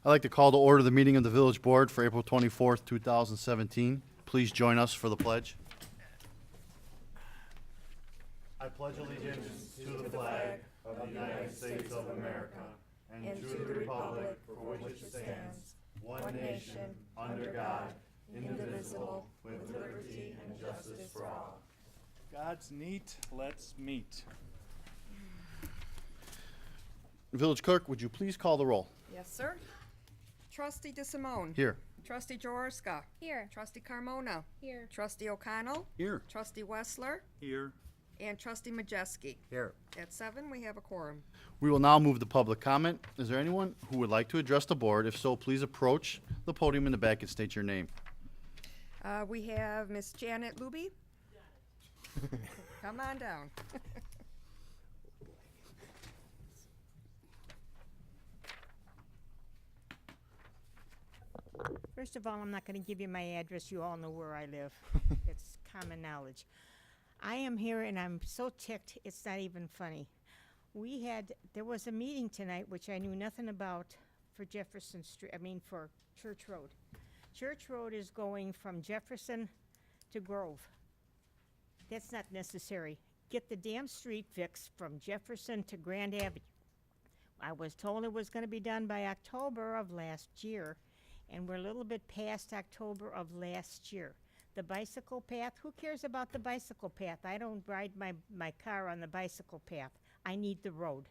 I'd like to call to order the meeting of the Village Board for April 24th, 2017. Please join us for the pledge. I pledge allegiance to the flag of the United States of America and to the republic for which it stands, one nation, under God, indivisible, with liberty and justice for all. God's neat, let's meet. Village Clerk, would you please call the roll? Yes, sir. Trustee DeSimone. Here. Trustee Jaworska. Here. Trustee Carmona. Here. Trustee O'Connell. Here. Trustee Wessler. Here. And Trustee Majeski. Here. At 7, we have a quorum. We will now move to public comment. Is there anyone who would like to address the board? If so, please approach the podium in the back and state your name. We have Miss Janet Luby. Come on down. First of all, I'm not going to give you my address. You all know where I live. It's common knowledge. I am here and I'm so ticked, it's not even funny. There was a meeting tonight, which I knew nothing about, for Jefferson Street, for Church Road. Church Road is going from Jefferson to Grove. That's not necessary. Get the damn street fixed from Jefferson to Grand Avenue. I was told it was going to be done by October of last year, and we're a little bit past October of last year. The bicycle path, who cares about the bicycle path? I don't ride my car on the bicycle path. I need the road.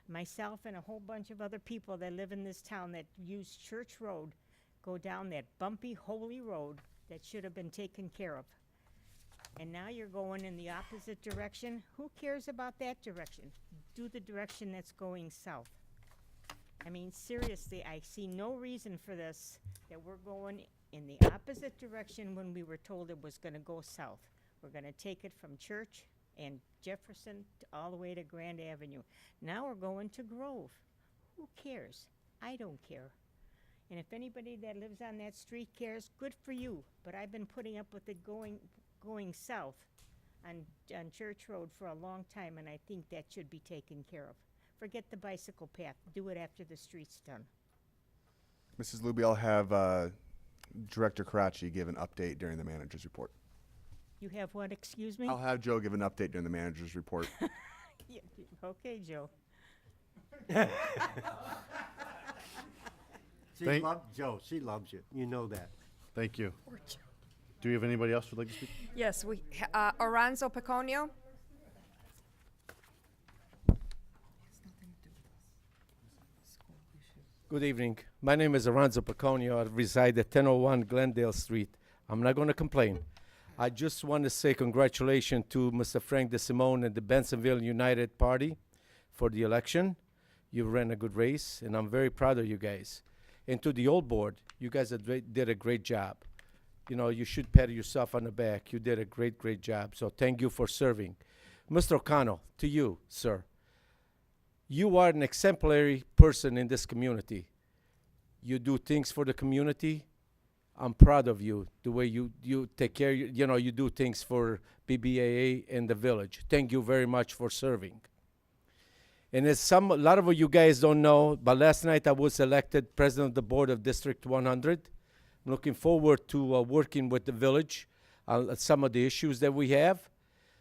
Myself and a whole bunch of other people that live in this town that use Church Road go down that bumpy, holy road that should have been taken care of. And now you're going in the opposite direction. Who cares about that direction? Do the direction that's going south. Seriously, I see no reason for this, that we're going in the opposite direction when we were told it was going to go south. We're going to take it from Church and Jefferson all the way to Grand Avenue. Now we're going to Grove. Who cares? I don't care. And if anybody that lives on that street cares, good for you. But I've been putting up with it going south on Church Road for a long time, and I think that should be taken care of. Forget the bicycle path. Do it after the street's done. Mrs. Luby, I'll have Director Karachi give an update during the manager's report. You have what, excuse me? I'll have Joe give an update during the manager's report. Yeah, okay, Joe. Joe, she loves you. You know that. Thank you. Do you have anybody else who would like to speak? Yes, we, Oranzo Peconio. Good evening. My name is Aranzo Peconio. I reside at 1001 Glendale Street. I'm not going to complain. I just want to say congratulations to Mr. Frank DeSimone and the Bensonville United Party for the election. You ran a good race, and I'm very proud of you guys. And to the old board, you guys did a great job. You know, you should pat yourself on the back. You did a great, great job. So thank you for serving. Mr. O'Connell, to you, sir. You are an exemplary person in this community. You do things for the community. I'm proud of you, the way you take care, you do things for BBAA and the village. Thank you very much for serving. And as a lot of you guys don't know, but last night I was elected president of the board of District 100. I'm looking forward to working with the village on some of the issues that we have.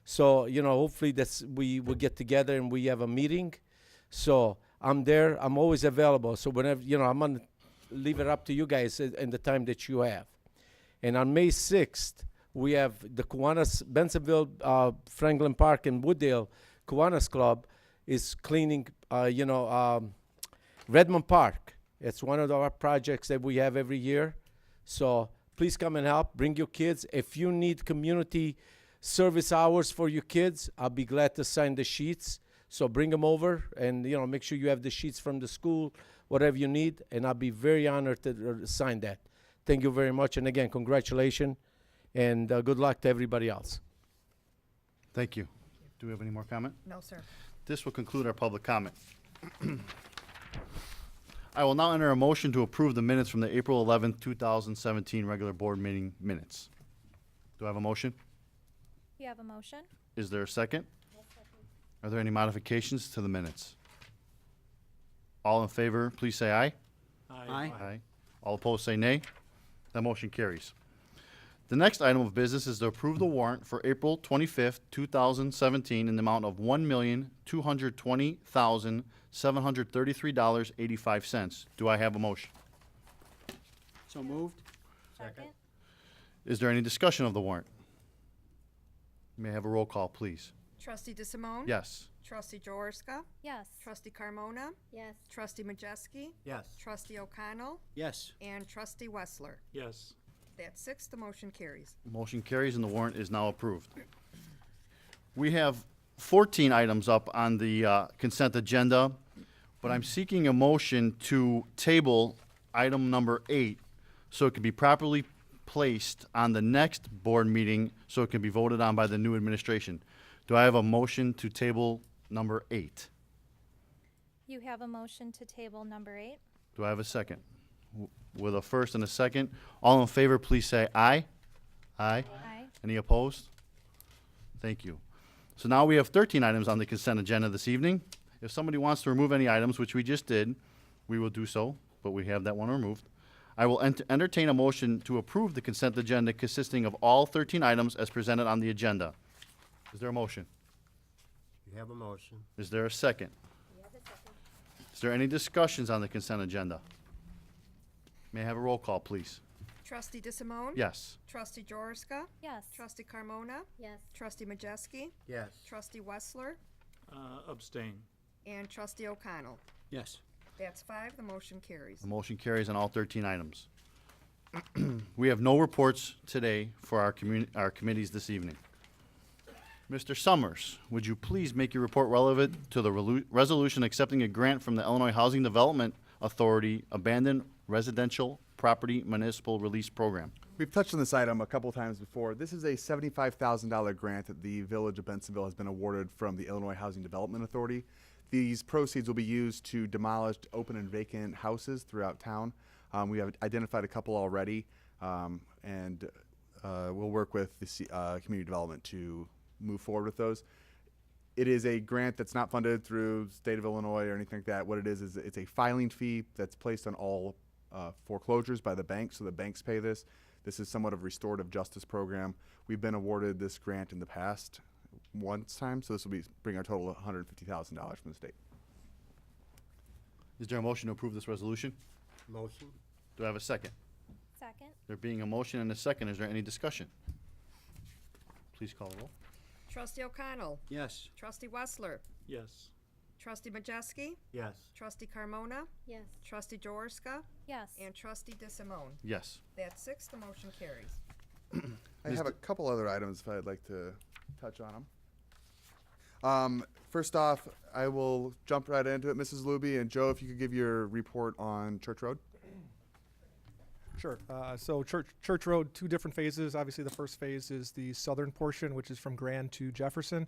So, hopefully we will get together and we have a meeting. So I'm there. I'm always available. So whenever, I'm going to leave it up to you guys in the time that you have. And on May 6th, we have the Kiwanis, Bensonville, Franklin Park, and Wooddale Kiwanis Club is cleaning, Redmond Park. It's one of our projects that we have every year. So please come and help. Bring your kids. If you need community service hours for your kids, I'll be glad to sign the sheets. So bring them over and, make sure you have the sheets from the school, whatever you need, and I'll be very honored to sign that. Thank you very much. And again, congratulations, and good luck to everybody else. Thank you. Do we have any more comment? No, sir. This will conclude our public comment. I will now enter a motion to approve the minutes from the April 11th, 2017 regular board meeting minutes. Do I have a motion? You have a motion? Is there a second? Are there any modifications to the minutes? All in favor, please say aye. Aye. Aye. All opposed say nay. That motion carries. The next item of business is to approve the warrant for April 25th, 2017 in the amount of $1,220,733.85. Do I have a motion? So moved? Second? Is there any discussion of the warrant? May I have a roll call, please? Trustee DeSimone? Yes. Trustee Jaworska? Yes. Trustee Carmona? Yes. Trustee Majeski? Yes. Trustee O'Connell? Yes. And Trustee Wessler. Yes. That's 6, the motion carries. Motion carries and the warrant is now approved. We have 14 items up on the consent agenda, but I'm seeking a motion to table item number 8 so it can be properly placed on the next board meeting so it can be voted on by the new administration. Do I have a motion to table number 8? You have a motion to table number 8? Do I have a second? With a first and a second. All in favor, please say aye. Aye. Aye. Any opposed? Thank you. So now we have 13 items on the consent agenda this evening. If somebody wants to remove any items, which we just did, we will do so, but we have that one removed. I will entertain a motion to approve the consent agenda consisting of all 13 items as presented on the agenda. Is there a motion? You have a motion. Is there a second? Is there any discussions on the consent agenda? May I have a roll call, please? Trustee DeSimone? Yes. Trustee Jaworska? Yes. Trustee Carmona? Yes. Trustee Majeski? Yes. Trustee Wessler? Abstain. And Trustee O'Connell. Yes. That's 5, the motion carries. The motion carries on all 13 items. We have no reports today for our committees this evening. Mr. Summers, would you please make your report relevant to the resolution accepting a grant from the Illinois Housing Development Authority Abandoned Residential Property Municipal Release Program? We've touched on this item a couple times before. This is a $75,000 grant that the Village of Bensenville has been awarded from the Illinois Housing Development Authority. These proceeds will be used to demolish open and vacant houses throughout town. We have identified a couple already, and we'll work with the community development to move forward with those. It is a grant that's not funded through state of Illinois or anything like that. What it is it's a filing fee that's placed on all foreclosures by the banks, so the banks pay this. This is somewhat of a restorative justice program. We've been awarded this grant in the past once time, so this will bring our total $150,000 from the state. Is there a motion to approve this resolution? Motion? Do I have a second? Second? There being a motion and a second, is there any discussion? Please call the roll. Trustee O'Connell? Yes. Trustee Wessler? Yes. Trustee Majeski? Yes. Trustee Carmona? Yes. Trustee Jaworska? Yes. And Trustee DeSimone. Yes. That's 6, the motion carries. I have a couple other items if I'd like to touch on them. First off, I will jump right into it. Mrs. Luby and Joe, if you could give your report on Church Road. Sure. So Church Road, 2 different phases. Obviously, the first phase is the southern portion, which is from Grand to Jefferson.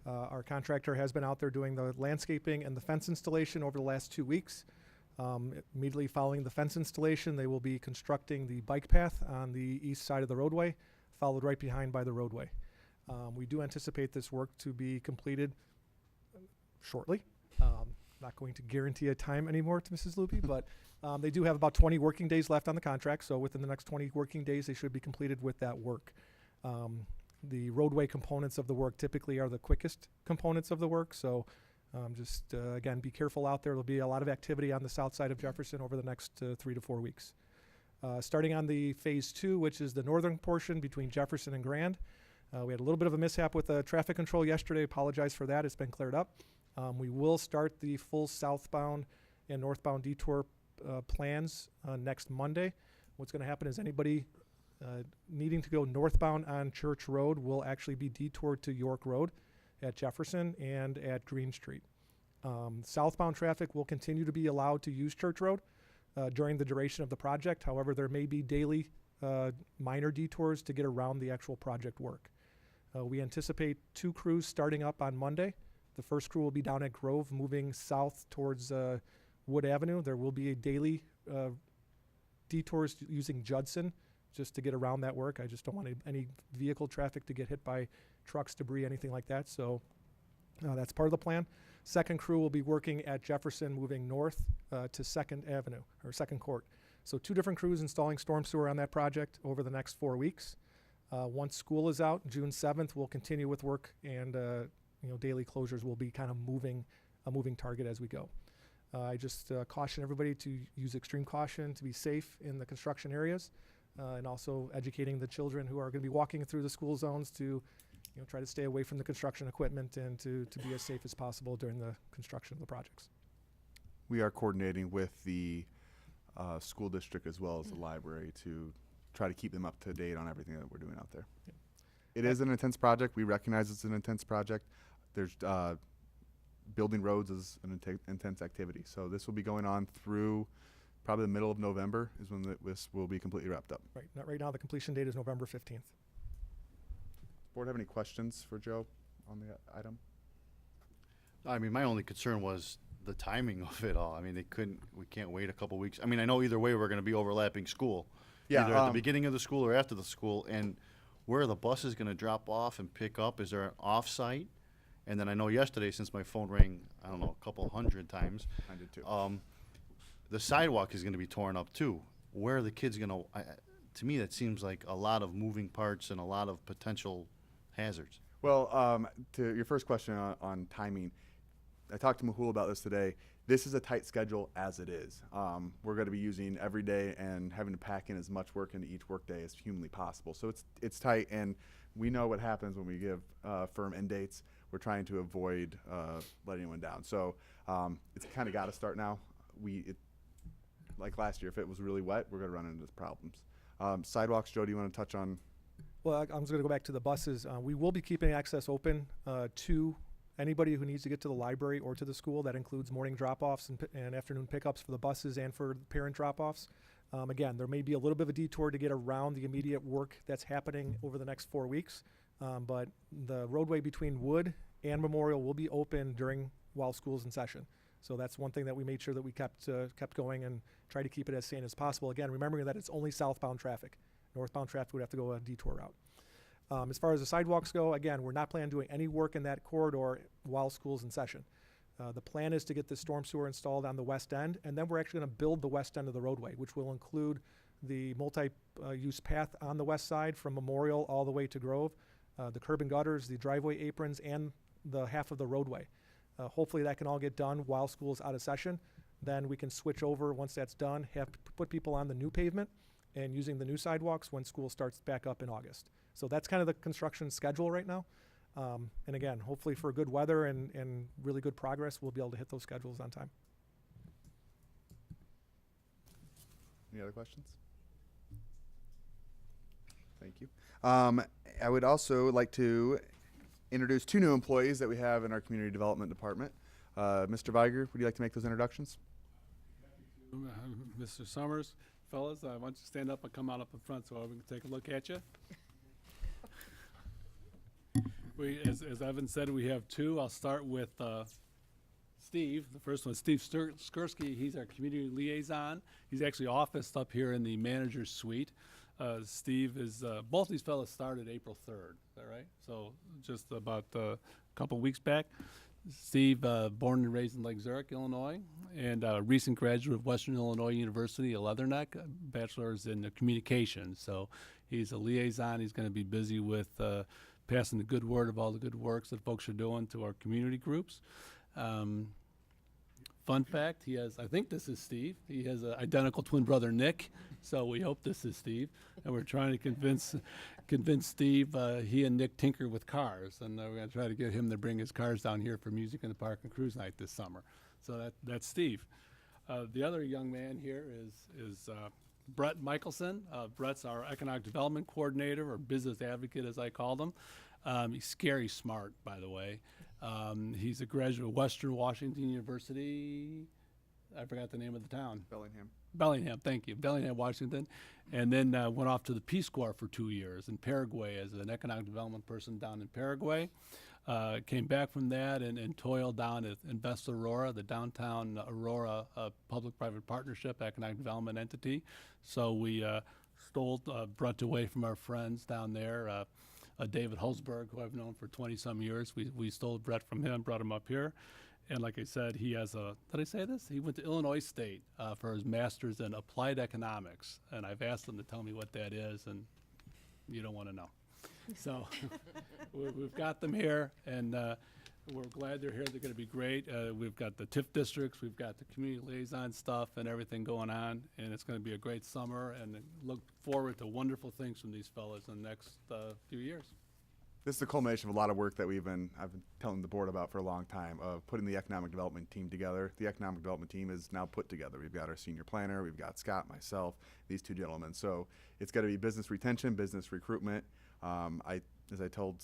Our contractor has been out there doing the landscaping and the fence installation over the last 2 weeks. Immediately following the fence installation, they will be constructing the bike path on the east side of the roadway, followed right behind by the roadway. We do anticipate this work to be completed shortly. Not going to guarantee a time anymore to Mrs. Luby, but they do have about 20 working days left on the contract, so within the next 20 working days, they should be completed with that work. The roadway components of the work typically are the quickest components of the work, so again, be careful out there. There'll be a lot of activity on the south side of Jefferson over the next 3 to 4 weeks. Starting on the phase 2, which is the northern portion between Jefferson and Grand, we had a little bit of a mishap with traffic control yesterday. Apologize for that. It's been cleared up. We will start the full southbound and northbound detour plans next Monday. What's going to happen is anybody needing to go northbound on Church Road will actually be detoured to York Road at Jefferson and at Green Street. Southbound traffic will continue to be allowed to use Church Road during the duration of the project. However, there may be daily minor detours to get around the actual project work. We anticipate 2 crews starting up on Monday. The first crew will be down at Grove, moving south towards Wood Avenue. There will be a daily detours using Judson just to get around that work. I just don't want any vehicle traffic to get hit by trucks, debris, anything like that. So that's part of the plan. Second crew will be working at Jefferson, moving north to 2nd Avenue, or 2nd Court. So 2 different crews installing storm sewer on that project over the next 4 weeks. Once school is out, June 7th, we'll continue with work, and daily closures will be kind of a moving target as we go. I just caution everybody to use extreme caution, to be safe in the construction areas, and also educating the children who are going to be walking through the school zones to try to stay away from the construction equipment and to be as safe as possible during the construction of the projects. We are coordinating with the school district as well as the library to try to keep them up to date on everything that we're doing out there. Yep. It is an intense project. We recognize it's an intense project. There's building roads is an intense activity. So this will be going on through probably the middle of November is when this will be completely wrapped up. Right now, the completion date is November 15th. Board have any questions for Joe on the item? I mean, my only concern was the timing of it all. I mean, we can't wait a couple weeks. I mean, I know either way we're going to be overlapping school. Yeah, Either at the beginning of the school or after the school. And where are the buses going to drop off and pick up? Is there an off-site? And then I know yesterday, since my phone rang, I don't know, a couple hundred times, I did too. the sidewalk is going to be torn up too. Where are the kids going to, to me, that seems like a lot of moving parts and a lot of potential hazards. Well, to your first question on timing, I talked to Mahul about this today. This is a tight schedule as it is. We're going to be using every day and having to pack in as much work into each work day as humanly possible. So it's tight, and we know what happens when we give firm end dates. We're trying to avoid letting anyone down. So it's kind of got to start now. Like last year, if it was really wet, we're going to run into problems. Sidewalks, Joe, do you want to touch on? Well, I'm just going to go back to the buses. We will be keeping access open to anybody who needs to get to the library or to the school. That includes morning drop-offs and afternoon pickups for the buses and for parent drop-offs. Again, there may be a little bit of a detour to get around the immediate work that's happening over the next 4 weeks, but the roadway between Wood and Memorial will be open while school's in session. So that's one thing that we made sure that we kept going and try to keep it as sane as possible. Again, remembering that it's only southbound traffic. Northbound traffic would have to go a detour route. As far as the sidewalks go, again, we're not planning on doing any work in that corridor while school's in session. The plan is to get the storm sewer installed on the west end, and then we're actually going to build the west end of the roadway, which will include the multi-use path on the west side from Memorial all the way to Grove, the curb and gutters, the driveway aprons, and the half of the roadway. Hopefully that can all get done while school's out of session. Then we can switch over once that's done, put people on the new pavement and using the new sidewalks when school starts back up in August. So that's kind of the construction schedule right now. And again, hopefully for good weather and really good progress, we'll be able to hit those schedules on time. Any other questions? Thank you. I would also like to introduce 2 new employees that we have in our community development department. Mr. Viger, would you like to make those introductions? Mr. Summers, fellas, I want you to stand up and come out up in front so we can take a look at you. As Evan said, we have 2. I'll start with Steve. The first one, Steve Skursky. He's our community liaison. He's actually officed up here in the manager's suite. Steve is, both these fellas started April 3rd, is that right? So just about a couple weeks back. Steve, born and raised in Lake Zurich, Illinois, and a recent graduate of Western Illinois University at Leatherneck, bachelor's in communications. So he's a liaison. He's going to be busy with passing the good word of all the good works that folks are doing to our community groups. Fun fact, he has, I think this is Steve, he has an identical twin brother, Nick, so we hope this is Steve. And we're trying to convince Steve, he and Nick tinker with cars, and we're going to try to get him to bring his cars down here for Music in the Park and Cruise Night this summer. So that's Steve. The other young man here is Brett Michelson. Brett's our economic development coordinator, or business advocate as I call them. He's scary smart, by the way. He's a graduate of Western Washington University. I forgot the name of the town. Bellingham, thank you. Bellingham, Washington. And then went off to the Peace Corps for 2 years in Paraguay as an economic development person down in Paraguay. Came back from that and toiled down at Invest Aurora, the downtown Aurora public-private partnership economic development entity. So we stole Brett away from our friends down there. David Holzberg, who I've known for 20-some years. We stole Brett from him, brought him up here. And like I said, he has did I say this? He went to Illinois State for his master's in applied economics. And I've asked him to tell me what that is, and you don't want to know. So we've got them here, and we're glad they're here. They're going to be great. We've got the TIF districts, we've got the community liaison stuff and everything going on, and it's going to be a great summer, and look forward to wonderful things from these fellas in the next few years. This is the culmination of a lot of work that I've been telling the board about for a long time, of putting the economic development team together. The economic development team is now put together. We've got our senior planner, we've got Scott, myself, these two gentlemen. So it's got to be business retention, business recruitment. As I told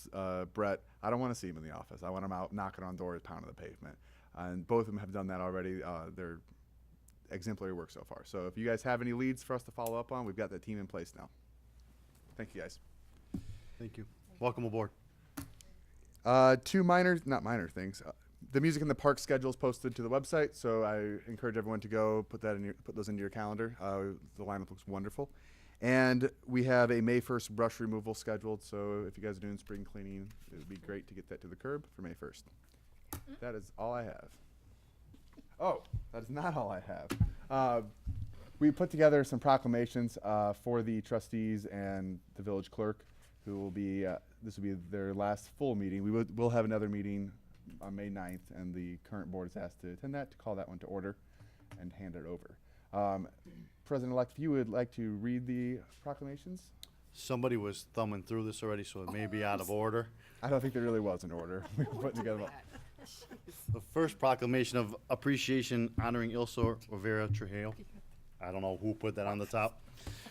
Brett, I don't want to see him in the office. I want him out knocking on doors, pounding the pavement. And both of them have done that already. They're exemplary work so far. So if you guys have any leads for us to follow up on, we've got that team in place now. Thank you, guys. Thank you. Welcome aboard. Two not minor things. The Music in the Park schedule is posted to the website, so I encourage everyone to go put those into your calendar. The lineup looks wonderful. And we have a May 1st brush removal scheduled, so if you guys are doing spring cleaning, it would be great to get that to the curb for May 1st. That is all I have. Oh, that is not all I have. We put together some proclamations for the trustees and the village clerk, who will be, this will be their last full meeting. We'll have another meeting on May 9th, and the current board is asked to attend that, to call that one to order and hand it over. President-elect, if you would like to read the proclamations? Somebody was thumbing through this already, so it may be out of order. I don't think there really was an order. We were putting together. The first proclamation of appreciation honoring Ilsa Rivera Trujillo. I don't know who put that on the top.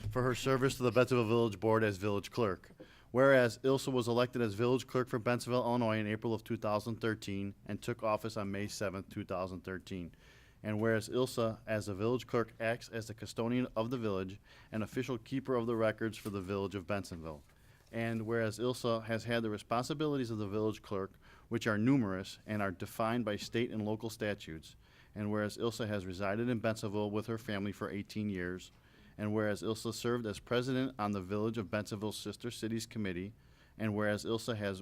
For her service to the Bentonville Village Board as village clerk. Whereas Ilsa was elected as village clerk for Bentonville, Illinois in April of 2013 and took office on May 7th, 2013. And whereas Ilsa, as a village clerk, acts as the custodian of the village and official keeper of the records for the village of Bentonville. And whereas Ilsa has had the responsibilities of the village clerk, which are numerous and are defined by state and local statutes. And whereas Ilsa has resided in Bentonville with her family for 18 years. And whereas Ilsa served as president on the Village of Bentonville Sister Cities Committee. And whereas Ilsa has,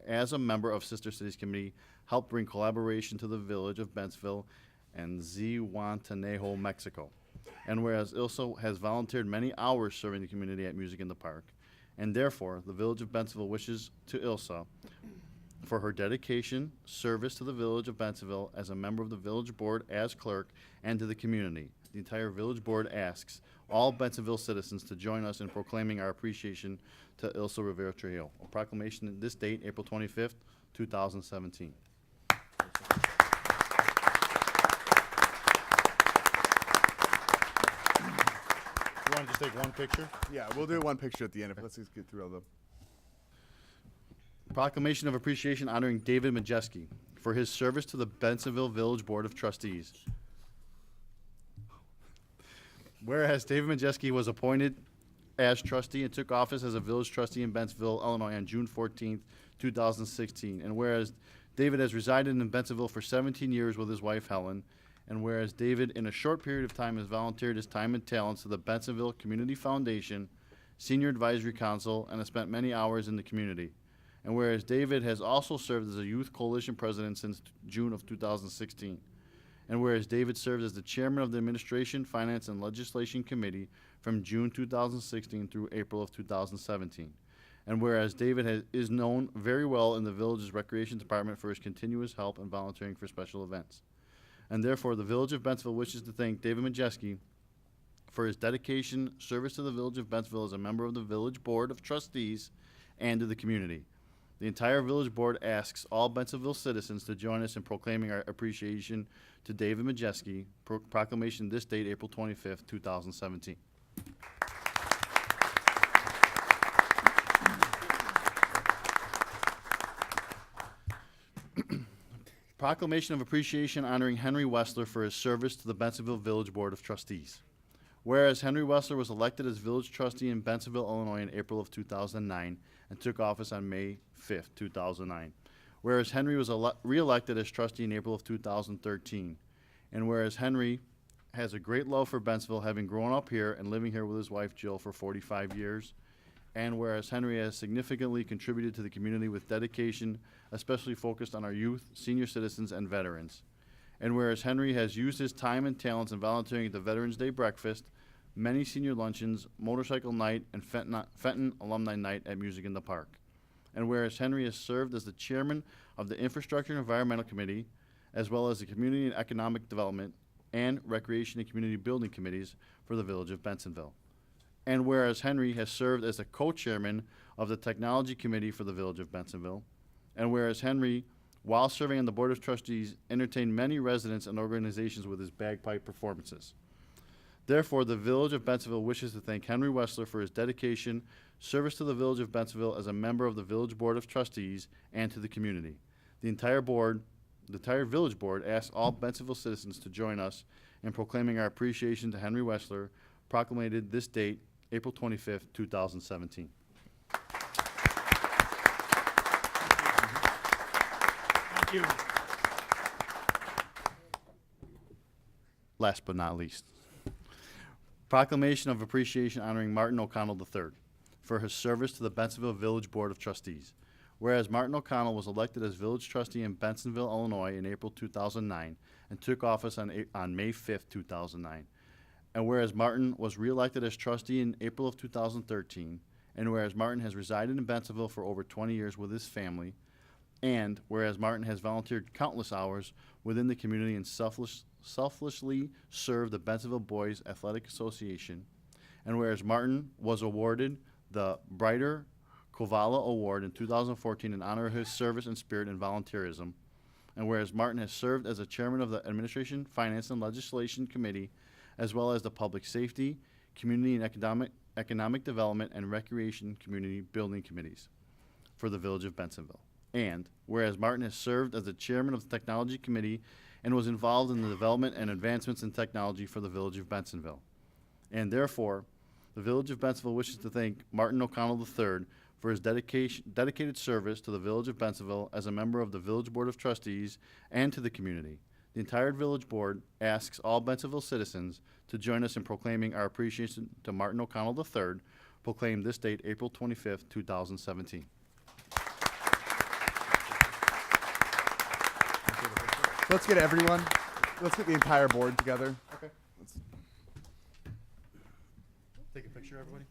as a member of Sister Cities Committee, helped bring collaboration to the village of Bentonville and Zihuatanejo, Mexico. And whereas Ilsa has volunteered many hours serving the community at Music in the Park, and therefore the Village of Bentonville wishes to Ilsa for her dedication, service to the Village of Bentonville as a member of the Village Board as clerk, and to the community. The entire Village Board asks all Bentonville citizens to join us in proclaiming our appreciation to Ilsa Rivera Trujillo. A proclamation this date, April 25th, 2017. You want to just take one picture? Yeah, we'll do one picture at the end. Let's just get through all the. Proclamation of appreciation honoring David Majeski for his service to the Bentonville Village Board of Trustees. Whereas David Majeski was appointed as trustee and took office as a village trustee in Bentonville, Illinois on June 14th, 2016. And whereas David has resided in Bentonville for 17 years with his wife, Helen. And whereas David, in a short period of time, has volunteered his time and talents to the Bentonville Community Foundation, Senior Advisory Council, and has spent many hours in the community. And whereas David has also served as a Youth Coalition President since June of 2016. And whereas David served as the Chairman of the Administration, Finance, and Legislation Committee from June 2016 through April of 2017. And whereas David is known very well in the village's Recreation Department for his continuous help and volunteering for special events. And therefore, the Village of Bentonville wishes to thank David Majeski for his dedication, service to the Village of Bentonville as a member of the Village Board of Trustees and to the community. The entire Village Board asks all Bentonville citizens to join us in proclaiming our appreciation to David Majeski. Proclamation this date, April 25th, 2017. Proclamation of appreciation honoring Henry Wessler for his service to the Bentonville Village Board of Trustees. Whereas Henry Wessler was elected as village trustee in Bentonville, Illinois in April of 2009 and took office on May 5th, 2009. Whereas Henry was re-elected as trustee in April of 2013. And whereas Henry has a great love for Bentonville, having grown up here and living here with his wife Jill for 45 years. And whereas Henry has significantly contributed to the community with dedication, especially focused on our youth, senior citizens, and veterans. And whereas Henry has used his time and talents in volunteering at the Veterans Day breakfast, many senior luncheons, motorcycle night, and Fenton alumni night at Music in the Park. And whereas Henry has served as the chairman of the Infrastructure and Environmental Committee, as well as the Community and Economic Development and Recreation and Community Building Committees for the Village of Bensenville. And whereas Henry has served as the co-chairman of the Technology Committee for the Village of Bensenville. And whereas Henry, while serving on the Board of Trustees, entertained many residents and organizations with his bagpipe performances. Therefore, the Village of Bensenville wishes to thank Henry Wessler for his dedication, service to the Village of Bensenville as a member of the Village Board of Trustees, and to the community. The entire Village Board asks all Bensenville citizens to join us in proclaiming our appreciation to Henry Wessler, proclaimed this date, April 25th, 2017. Thank you. Last but not least, proclamation of appreciation honoring Martin O'Connell III for his service to the Bensenville Village Board of Trustees. Whereas Martin O'Connell was elected as village trustee in Bensenville, Illinois in April 2009 and took office on May 5th, 2009. And whereas Martin was reelected as trustee in April of 2013, and whereas Martin has resided in Bensenville for over 20 years with his family, and whereas Martin has volunteered countless hours within the community and selflessly served the Bensenville Boys Athletic Association, and whereas Martin was awarded the Brighter Kovala Award in 2014 in honor of his service and spirit and volunteerism, and whereas Martin has served as the chairman of the Administration, Finance, and Legislation Committee, as well as the Public Safety, Community and Economic Development, and Recreation Community Building Committees for the Village of Bensenville. And whereas Martin has served as the chairman of the Technology Committee and was involved in the development and advancements in technology for the Village of Bensenville. And therefore, the Village of Bensenville wishes to thank Martin O'Connell III for his dedicated service to the Village of Bensenville as a member of the Village Board of Trustees and to the community. The entire Village Board asks all Bensenville citizens to join us in proclaiming our appreciation to Martin O'Connell III, proclaimed this date, April 25th, 2017. Let's get everyone, let's get the entire board together. Okay. Take a picture, everybody.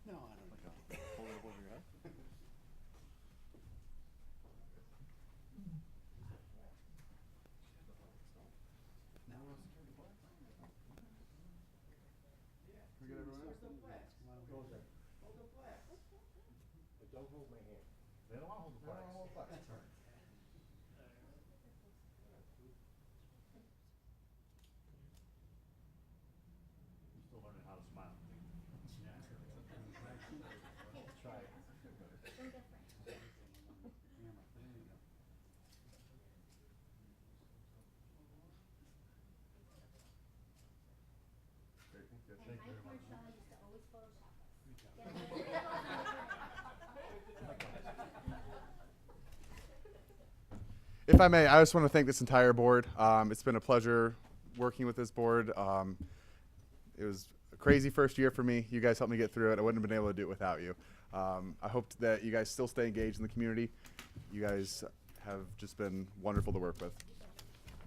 No, I don't. Hold it up over your head. They don't want to hold the flag. That's right. I'm still learning how to smile. Try it. Thank you very much. If I may, I just want to thank this entire board. It's been a pleasure working with this board. It was a crazy first year for me. You guys helped me get through it. I wouldn't have been able to do it without you. I hope that you guys still stay engaged in the community. You guys have just been wonderful to work with.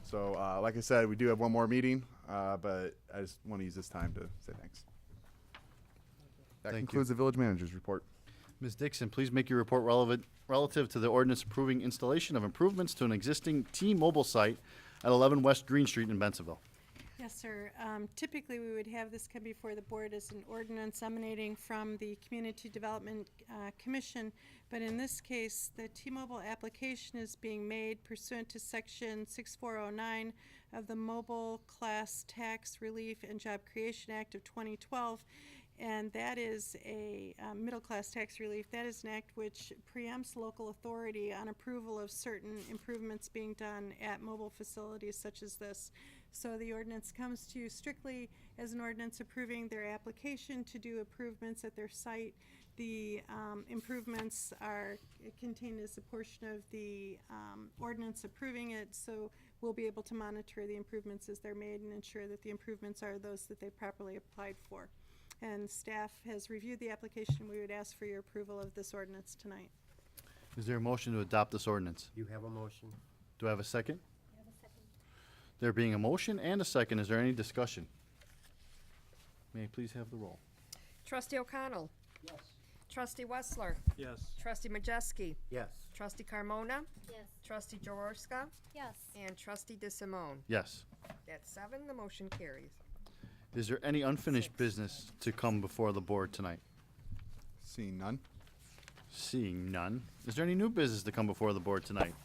So, like I said, we do have one more meeting, but I just want to use this time to say thanks. That Thank you. concludes the village manager's report. Ms. Dixon, please make your report relative to the ordinance approving installation of improvements to an existing T-Mobile site at 11 West Green Street in Bensenville. Yes, sir. Typically, we would have this come before the board as an ordinance emanating from the Community Development Commission, but in this case, the T-Mobile application is being made pursuant to Section 6409 of the Mobile Class Tax Relief and Job Creation Act of 2012, and that is a middle-class tax relief. That is an act which preempts local authority on approval of certain improvements being done at mobile facilities such as this. So the ordinance comes to you strictly as an ordinance approving their application to do improvements at their site. The improvements are contained as a portion of the ordinance approving it, so we'll be able to monitor the improvements as they're made and ensure that the improvements are those that they properly applied for. And staff has reviewed the application. We would ask for your approval of this ordinance tonight. Is there a motion to adopt this ordinance? You have a motion. Do I have a second? There being a motion and a second, is there any discussion? May I please have the roll? Trustee O'Connell. Yes. Trustee Wessler. Yes. Trustee Majeski. Yes. Trustee Carmona. Yes. Trustee Jaworska. Yes. And Trustee DeSimone. Yes. That's 7, the motion carries. Is there any unfinished business to come before the board tonight? Seeing none? Seeing none. Is there any new business to come before the board tonight?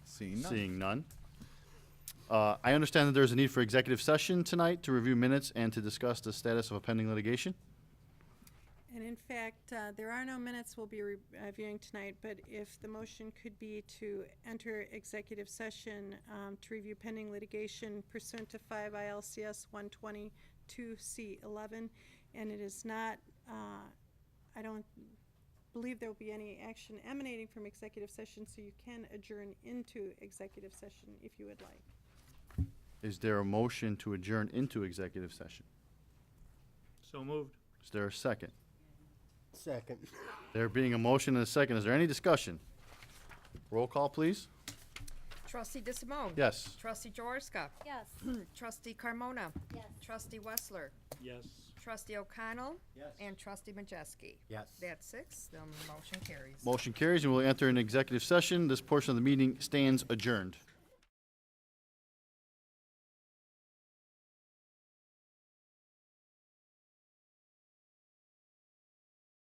Seeing none? Seeing none. I understand that there's a need for executive session tonight to review minutes and to discuss the status of a pending litigation. And in fact, there are no minutes we'll be reviewing tonight, but if the motion could be to enter executive session to review pending litigation pursuant to 5 ILCS 122C11, and it is not, I don't believe there will be any action emanating from executive session, so you can adjourn into executive session if you would like. Is there a motion to adjourn into executive session? So moved. Is there a second? Second. There being a motion and a second, is there any discussion? Roll call, please. Trustee DeSimone. Yes. Trustee Jaworska. Yes. Trustee Carmona. Yes. Trustee Wessler. Yes. Trustee O'Connell. Yes. And Trustee Majeski. Yes. That's 6, the motion carries. Motion carries and we'll enter an executive session. This portion of the meeting stands adjourned.